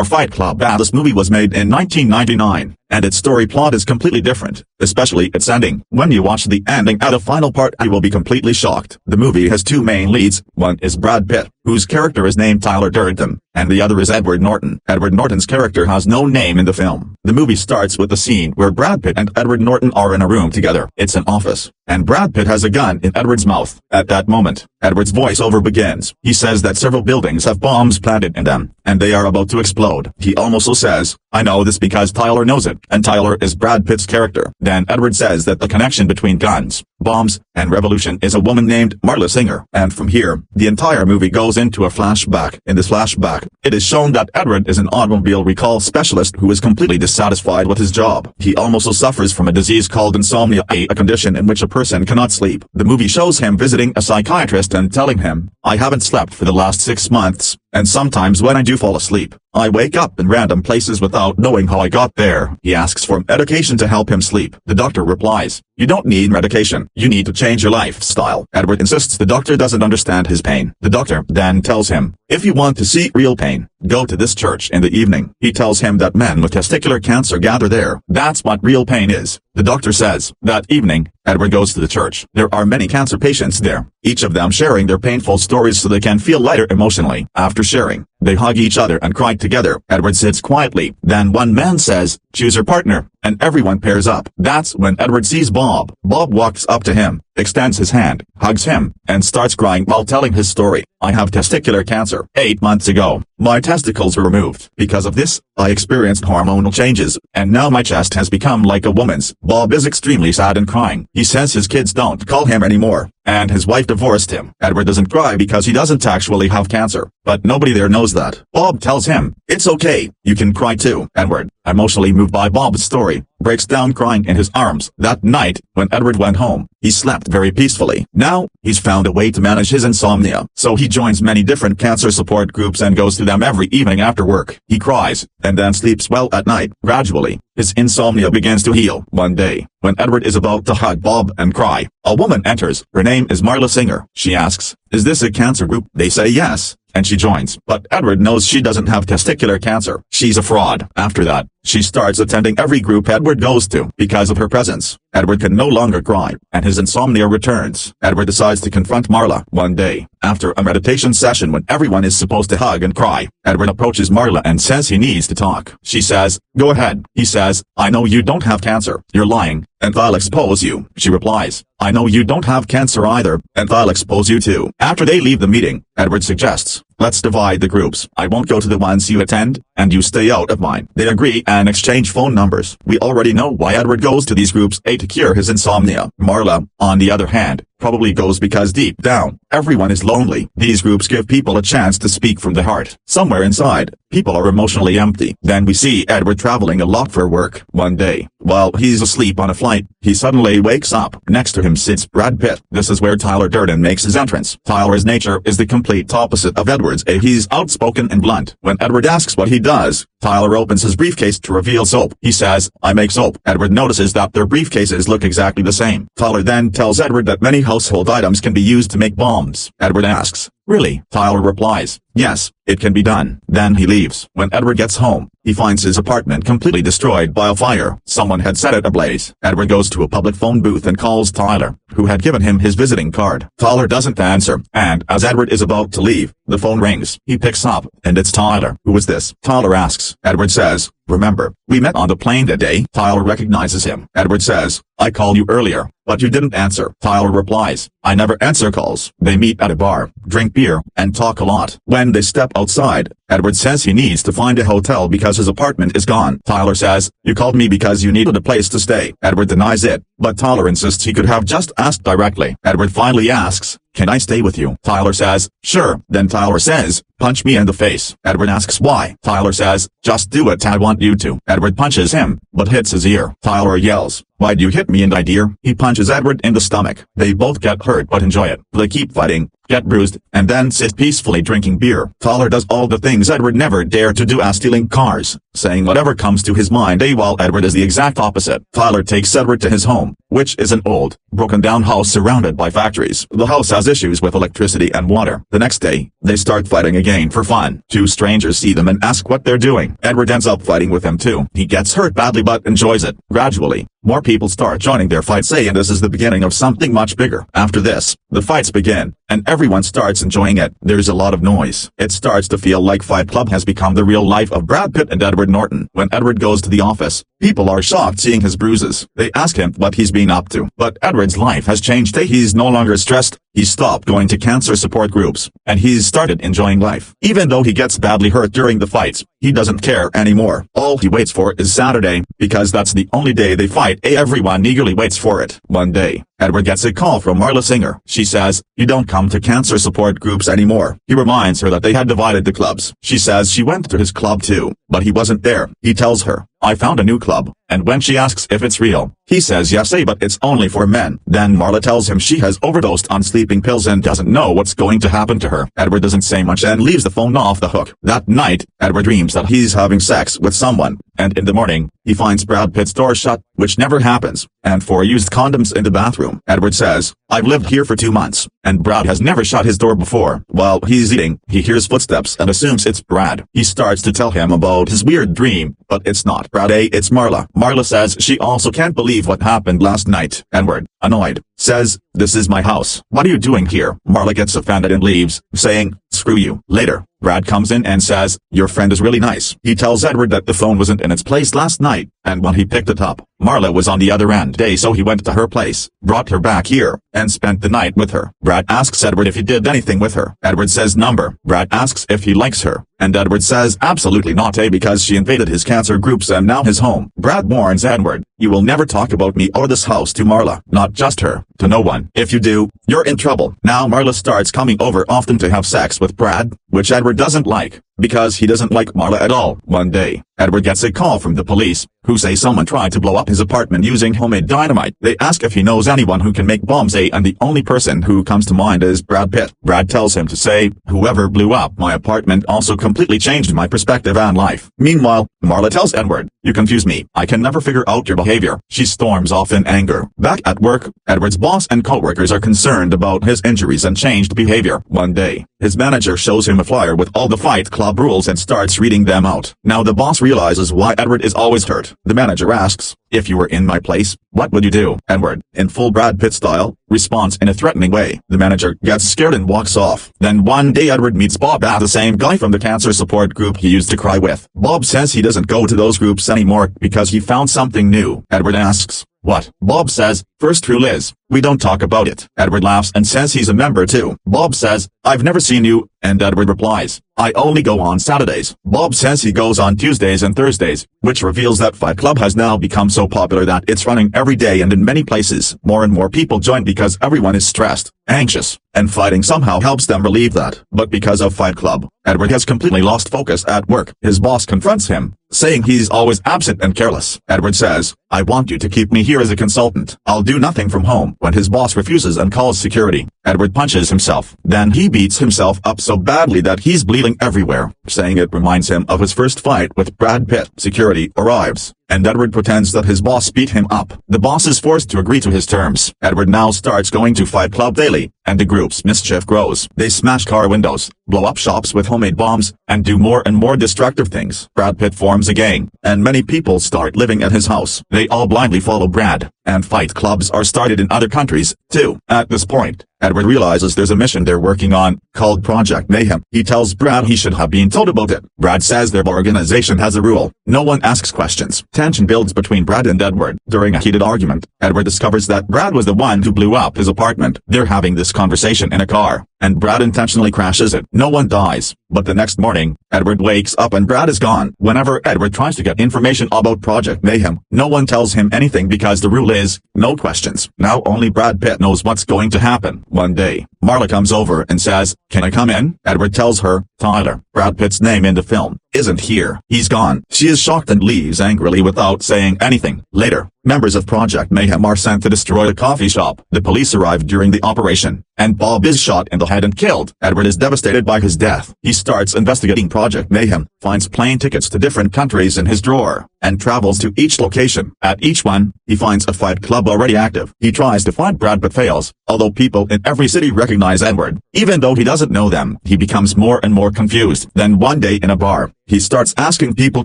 Fight Club. This movie was made in 1999, and its story plot is completely different, especially its ending. When you watch the ending at the final part, you will be completely shocked. The movie has two main leads. One is Brad Pitt, whose character is named Tyler Durden, and the other is Edward Norton. Edward Norton's character has no name in the film. The movie starts with the scene where Brad Pitt and Edward Norton are in a room together. It's an office, and Brad Pitt has a gun in Edward's mouth. At that moment, Edward's voiceover begins. He says that several buildings have bombs planted in them, and they are about to explode. He also says, "I know this because Tyler knows it," and Tyler is Brad Pitt's character. Then Edward says that the connection between guns, bombs, and revolution is a woman named Marla Singer. And from here, the entire movie goes into a flashback. In this flashback, it is shown that Edward is an automobile recall specialist who is completely dissatisfied with his job. He also suffers from a disease called insomnia, a condition in which a person cannot sleep. The movie shows him visiting a psychiatrist and telling him, "I haven't slept for the last 6 months, and sometimes when I do fall asleep, I wake up in random places without knowing how I got there." He asks for medication to help him sleep. The doctor replies, "You don't need medication. You need to change your lifestyle." Edward insists the doctor doesn't understand his pain. The doctor then tells him, "If you want to see real pain, go to this church in the evening." He tells him that men with testicular cancer gather there. That's what real pain is. The doctor says, that evening, Edward goes to the church. There are many cancer patients there, each of them sharing their painful stories so they can feel lighter emotionally. After sharing, they hug each other and cry together. Edward sits quietly. Then one man says, "Choose your partner," and everyone pairs up. That's when Edward sees Bob. Bob walks up to him, extends his hand, hugs him, and starts crying while telling his story. "I have testicular cancer. 8 months ago, my testicles were removed. Because of this, I experienced hormonal changes, and now my chest has become like a woman's." Bob is extremely sad and crying. He says his kids don't call him anymore, and his wife divorced him. Edward doesn't cry because he doesn't actually have cancer, but nobody there knows that. Bob tells him, "It's okay, you can cry too." Edward, emotionally moved by Bob's story, breaks down crying in his arms. That night, when Edward went home, he slept very peacefully. Now, he's found a way to manage his insomnia, so he joins many different cancer support groups and goes to them every evening after work. He cries, and then sleeps well at night. Gradually, his insomnia begins to heal. One day, when Edward is about to hug Bob and cry, a woman enters. Her name is Marla Singer. She asks, "Is this a cancer group?" They say yes, and she joins. But Edward knows she doesn't have testicular cancer. She's a fraud. After that, she starts attending every group Edward goes to. Because of her presence, Edward can no longer cry, and his insomnia returns. Edward decides to confront Marla. One day, after a meditation session when everyone is supposed to hug and cry, Edward approaches Marla and says he needs to talk. She says, "Go ahead." He says, "I know you don't have cancer. You're lying, and I'll expose you." She replies, "I know you don't have cancer either, and I'll expose you too." After they leave the meeting, Edward suggests, "Let's divide the groups. I won't go to the ones you attend, and you stay out of mine." They agree and exchange phone numbers. We already know why Edward goes to these groups, A, to cure his insomnia. Marla, on the other hand, probably goes because deep down, everyone is lonely. These groups give people a chance to speak from the heart. Somewhere inside, people are emotionally empty. Then we see Edward traveling a lot for work. One day, while he's asleep on a flight, he suddenly wakes up. Next to him sits Brad Pitt. This is where Tyler Durden makes his entrance. Tyler's nature is the complete opposite of Edward's. He's outspoken and blunt. When Edward asks what he does, Tyler opens his briefcase to reveal soap. He says, "I make soap." Edward notices that their briefcases look exactly the same. Tyler then tells Edward that many household items can be used to make bombs. Edward asks, "Really?" Tyler replies, "Yes, it can be done." Then he leaves. When Edward gets home, he finds his apartment completely destroyed by a fire. Someone had set it ablaze. Edward goes to a public phone booth and calls Tyler, who had given him his visiting card. Tyler doesn't answer, and as Edward is about to leave, the phone rings. He picks up, and it's Tyler. "Who is this?" Tyler asks. Edward says, "Remember, we met on the plane that day?" Tyler recognizes him. Edward says, "I called you earlier, but you didn't answer." Tyler replies, "I never answer calls." They meet at a bar, drink beer, and talk a lot. When they step outside, Edward says he needs to find a hotel because his apartment is gone. Tyler says, "You called me because you needed a place to stay." Edward denies it, but Tyler insists he could have just asked directly. Edward finally asks, "Can I stay with you?" Tyler says, "Sure." Then Tyler says, "Punch me in the face." Edward asks why. Tyler says, "Just do it, I want you to." Edward punches him, but hits his ear. Tyler yells, "Why'd you hit me in the ear?" He punches Edward in the stomach. They both get hurt but enjoy it. They keep fighting, get bruised, and then sit peacefully drinking beer. Tyler does all the things things Edward never dared to do as stealing cars, saying whatever comes to his mind, while Edward is the exact opposite. Tyler takes Edward to his home, which is an old, broken-down house surrounded by factories. The house has issues with electricity and water. The next day, they start fighting again for fun. Two strangers see them and ask what they're doing. Edward ends up fighting with them too. He gets hurt badly but enjoys it. Gradually, more people start joining their fight, saying this is the beginning of something much bigger. After this, the fights begin, and everyone starts enjoying it. There's a lot of noise. It starts to feel like Fight Club has become the real life of Brad Pitt and Edward Norton. When Edward goes to the office, people are shocked seeing his bruises. They ask him what he's been up to. But Edward's life has changed. He's no longer stressed. He stopped going to cancer support groups, and he's started enjoying life. Even though he gets badly hurt during the fights, he doesn't care anymore. All he waits for is Saturday, because that's the only day they fight. Everyone eagerly waits for it. One day, Edward gets a call from Marla Singer. She says, "You don't come to cancer support groups anymore." He reminds her that they had divided the clubs. She says she went to his club too, but he wasn't there. He tells her, "I found a new club," and when she asks if it's real, he says yes, but it's only for men. Then Marla tells him she has overdosed on sleeping pills and doesn't know what's going to happen to her. Edward doesn't say much and leaves the phone off the hook. That night, Edward dreams that he's having sex with someone, and in the morning, he finds Brad Pitt's door shut, which never happens, and 4 used condoms in the bathroom. Edward says, "I've lived here for 2 months, and Brad has never shut his door before." While he's eating, he hears footsteps and assumes it's Brad. He starts to tell him about his weird dream, but it's not Brad, it's Marla. Marla says she also can't believe what happened last night. Edward, annoyed, says, "This is my house. What are you doing here?" Marla gets offended and leaves, saying, "Screw you." Later, Brad comes in and says, "Your friend is really nice." He tells Edward that the phone wasn't in its place last night, and when he picked it up, Marla was on the other end. So he went to her place, brought her back here, and spent the night with her. Brad asks Edward if he did anything with her. Edward says number. Brad asks if he likes her, and Edward says absolutely not, because she invaded his cancer groups and now his home. Brad warns Edward, "You will never talk about me or this house to Marla, not just her, to no one. If you do, you're in trouble." Now Marla starts coming over often to have sex with Brad, which Edward doesn't like, because he doesn't like Marla at all. One day, Edward gets a call from the police, who say someone tried to blow up his apartment using homemade dynamite. They ask if he knows anyone who can make bombs, and the only person who comes to mind is Brad Pitt. Brad tells him to say, "Whoever blew up my apartment also completely changed my perspective on life." Meanwhile, Marla tells Edward, "You confuse me. I can never figure out your behavior." She storms off in anger. Back at work, Edward's boss and co-workers are concerned about his injuries and changed behavior. One day, his manager shows him a flyer with all the Fight Club rules and starts reading them out. Now the boss realizes why Edward is always hurt. The manager asks, "If you were in my place, what would you do?" Edward, in full Brad Pitt style, responds in a threatening way. The manager gets scared and walks off. Then one day Edward meets Bob, the same guy from the cancer support group he used to cry with. Bob says he doesn't go to those groups anymore because he found something new. Edward asks, "What?" Bob says, "First rule is, we don't talk about it." Edward laughs and says he's a member too. Bob says, "I've never seen you," and Edward replies, "I only go on Saturdays." Bob says he goes on Tuesdays and Thursdays, which reveals that Fight Club has now become so popular that it's running every day and in many places. More and more people join because everyone is stressed, anxious, and fighting somehow helps them relieve that. But because of Fight Club, Edward has completely lost focus at work. His boss confronts him, saying he's always absent and careless. Edward says, "I want you to keep me here as a consultant. I'll do nothing from home." When his boss refuses and calls security, Edward punches himself. Then he beats himself up so badly that he's bleeding everywhere, saying it reminds him of his first fight with Brad Pitt. Security arrives, and Edward pretends that his boss beat him up. The boss is forced to agree to his terms. Edward now starts going to Fight Club daily, and the group's mischief grows. They smash car windows, blow up shops with homemade bombs, and do more and more destructive things. Brad Pitt forms a gang, and many people start living at his house. They all blindly follow Brad, and fight clubs are started in other countries, too. At this point, Edward realizes there's a mission they're working on, called Project Mayhem. He tells Brad he should have been told about it. Brad says their organization has a rule: no one asks questions. Tension builds between Brad and Edward. During a heated argument, Edward discovers that Brad was the one who blew up his apartment. They're having this conversation in a car, and Brad intentionally crashes it. No one dies, but the next morning, Edward wakes up and Brad is gone. Whenever Edward tries to get information about Project Mayhem, no one tells him anything because the rule is, no questions. Now only Brad Pitt knows what's going to happen. One day, Marla comes over and says, "Can I come in?" Edward tells her, "Tyler, Brad Pitt's name in the film, isn't here. He's gone." She is shocked and leaves angrily without saying anything. Later, members of Project Mayhem are sent to destroy a coffee shop. The police arrive during the operation, and Bob is shot in the head and killed. Edward is devastated by his death. He starts investigating Project Mayhem, finds plane tickets to different countries in his drawer, and travels to each location. At each one, he finds a fight club already active. He tries to find Brad but fails, although people in every city recognize Edward. Even though he doesn't know them, he becomes more and more confused. Then one day in a bar, he starts asking people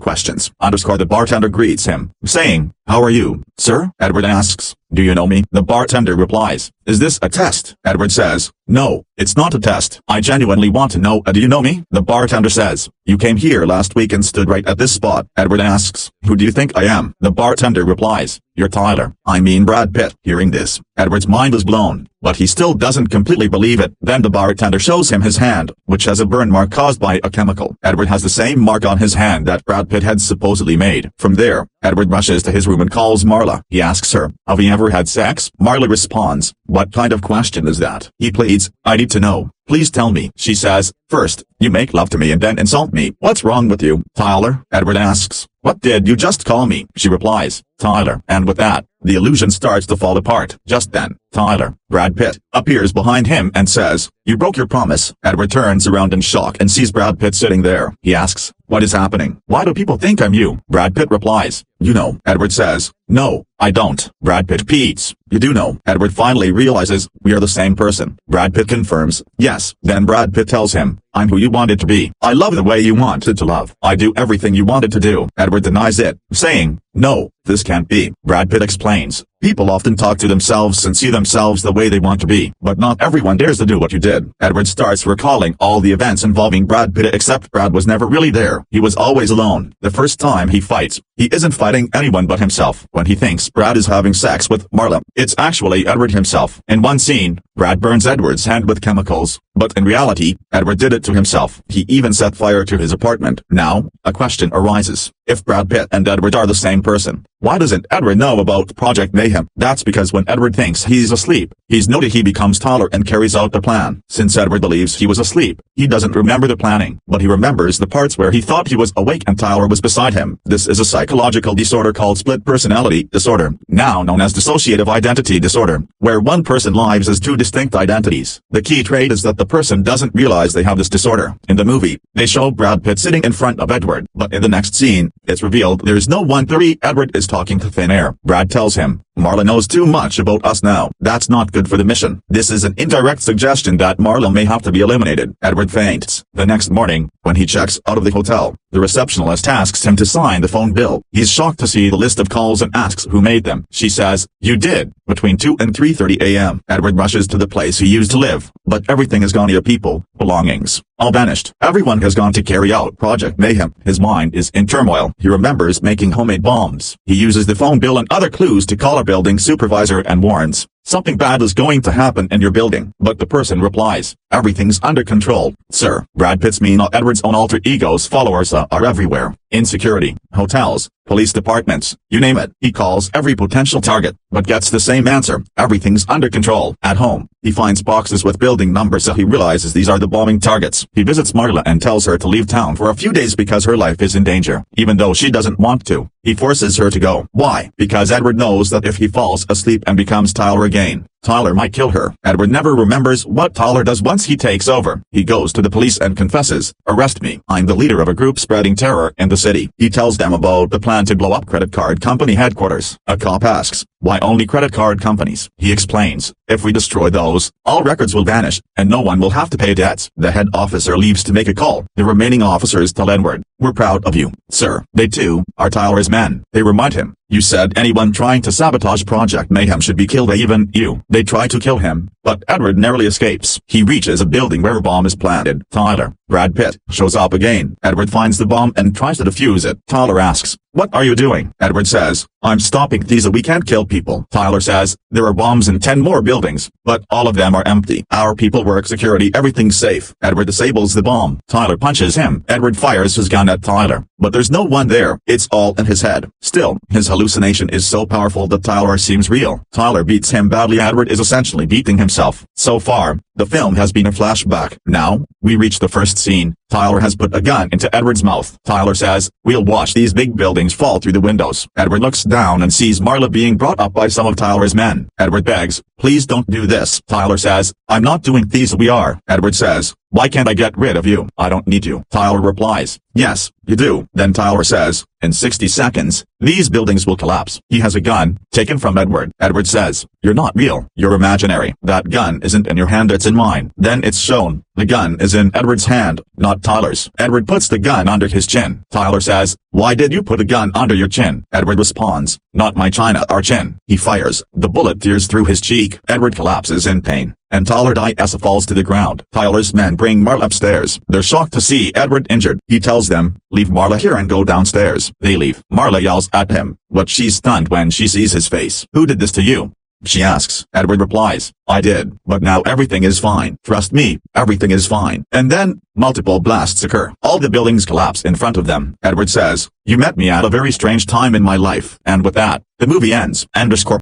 questions. The bartender greets him, saying, "How are you, sir?" Edward asks, "Do you know me?" The bartender replies, "Is this a test?" Edward says, "No, it's not a test. I genuinely want to know, do you know me?" The bartender says, "You came here last week and stood right at this spot." Edward asks, "Who do you think I am?" The bartender replies, "You're Tyler. I mean Brad Pitt." Hearing this, Edward's mind is blown, but he still doesn't completely believe it. Then the bartender shows him his hand, which has a burn mark caused by a chemical. Edward has the same mark on his hand that Brad Pitt had supposedly made. From there, Edward rushes to his room and calls Marla. He asks her, "Have you ever had sex?" Marla responds, "What kind of question is that?" He pleads, "I need to know. Please tell me." She says, "First, you make love to me and then insult me. What's wrong with you, Tyler?" Edward asks, "What did you just call me?" She replies, "Tyler." And with that, the illusion starts to fall apart. Just then, Tyler, Brad Pitt, appears behind him and says, "You broke your promise." Edward turns around in shock and sees Brad Pitt sitting there. He asks, "What is happening? Why do people think I'm you?" Brad Pitt replies, "You know." Edward says, "No, I don't." Brad Pitt repeats, "You do know." Edward finally realizes, "We are the same person." Brad Pitt confirms, "Yes." Then Brad Pitt tells him, "I'm who you wanted to be. I love the way you wanted to love. I do everything you wanted to do." Edward denies it, saying, "No, this can't be." Brad Pitt explains, "People often talk to themselves and see themselves the way they want to be, but not everyone dares to do what you did." Edward starts recalling all the events involving Brad Pitt, except Brad was never really there. He was always alone. The first time he fights, he isn't fighting anyone but himself. When he thinks Brad is having sex with Marla, it's actually Edward himself. In one scene, Brad burns Edward's hand with chemicals, but in reality, Edward did it to himself. He even set fire to his apartment. Now, a question arises. If Brad Pitt and Edward are the same person, why doesn't Edward know about Project Mayhem? That's because when Edward thinks he's asleep, he's noted he becomes Tyler and carries out the plan. Since Edward believes he was asleep, he doesn't remember the planning, but he remembers the parts where he thought he was awake and Tyler was beside him. This is a psychological disorder called split personality disorder, now known as dissociative identity disorder, where one person lives as two distinct identities. The key trait is that the person doesn't realize they have this disorder. In the movie, they show Brad Pitt sitting in front of Edward, but in the next scene, it's revealed there's no 1:30. Edward is talking to thin air. Brad tells him, "Marla knows too much about us now. That's not good for the mission." This is an indirect suggestion that Marla may have to be eliminated. Edward faints. The next morning, when he checks out of the hotel, the receptionist asks him to sign the phone bill. He's shocked to see the list of calls and asks who made them. She says, "You did, between 2 and 3:30 a.m. Edward rushes to the place he used to live, but everything is gone. Your people, belongings, all vanished. Everyone has gone to carry out Project Mayhem. His mind is in turmoil. He remembers making homemade bombs. He uses the phone bill and other clues to call a building supervisor and warns, "Something bad is going to happen in your building." But the person replies, "Everything's under control, sir." Brad Pitt's meanwhile Edward's own alter ego's followers are everywhere. In security, hotels, police departments, you name it. He calls every potential target, but gets the same answer. Everything's under control. At home, he finds boxes with building numbers, so he realizes these are the bombing targets. He visits Marla and tells her to leave town for a few days because her life is in danger. Even though she doesn't want to, he forces her to go. Why? Because Edward knows that if he falls asleep and becomes Tyler again, Tyler might kill her. Edward never remembers what Tyler does once he takes over. He goes to the police and confesses, "Arrest me. I'm the leader of a group spreading terror in the city." He tells them about the plan to blow up credit card company headquarters. A cop asks, "Why only credit card companies?" He explains, "If we destroy those, all records will vanish, and no one will have to pay debts." The head officer leaves to make a call. The remaining officers tell Edward, "We're proud of you, sir." They too are Tyler's men. They remind him, "You said anyone trying to sabotage Project Mayhem should be killed, even you." They try to kill him, but Edward narrowly escapes. He reaches a building where a bomb is planted. Tyler, Brad Pitt, shows up again. Edward finds the bomb and tries to defuse it. Tyler asks, "What are you doing?" Edward says, "I'm stopping these. We can't kill people." Tyler says, "There are bombs in 10 more buildings, but all of them are empty. Our people work security. Everything's safe." Edward disables the bomb. Tyler punches him. Edward fires his gun at Tyler, but there's no one there. It's all in his head. Still, his hallucination is so powerful that Tyler seems real. Tyler beats him badly. Edward is essentially beating himself. So far, the film has been a flashback. Now, we reach the first scene. Tyler has put a gun into Edward's mouth. Tyler says, "We'll watch these big buildings fall through the windows." Edward looks down and sees Marla being brought up by some of Tyler's men. Edward begs, "Please don't do this." Tyler says, "I'm not doing these. We are." Edward says, "Why can't I get rid of you?" "I don't need you." Tyler replies, "Yes, you do." Then Tyler says, "In 60 seconds, these buildings will collapse." He has a gun, taken from Edward. Edward says, "You're not real. You're imaginary. That gun isn't in your hand, it's in mine." Then it's shown. The gun is in Edward's hand, not Tyler's. Edward puts the gun under his chin. Tyler says, "Why did you put a gun under your chin?" Edward responds, "Not my China, our chin." He fires. The bullet tears through his cheek. Edward collapses in pain, and Tyler dies falls to the ground. Tyler's men bring Marla upstairs. They're shocked to see Edward injured. He tells them, "Leave Marla here and go downstairs." They leave. Marla yells at him, but she's stunned when she sees his face. "Who did this to you?" she asks. Edward replies, "I did, but now everything is fine. Trust me, everything is fine." And then, multiple blasts occur. All the buildings collapse in front of them. Edward says, "You met me at a very strange time in my life." And with that, the movie ends. _.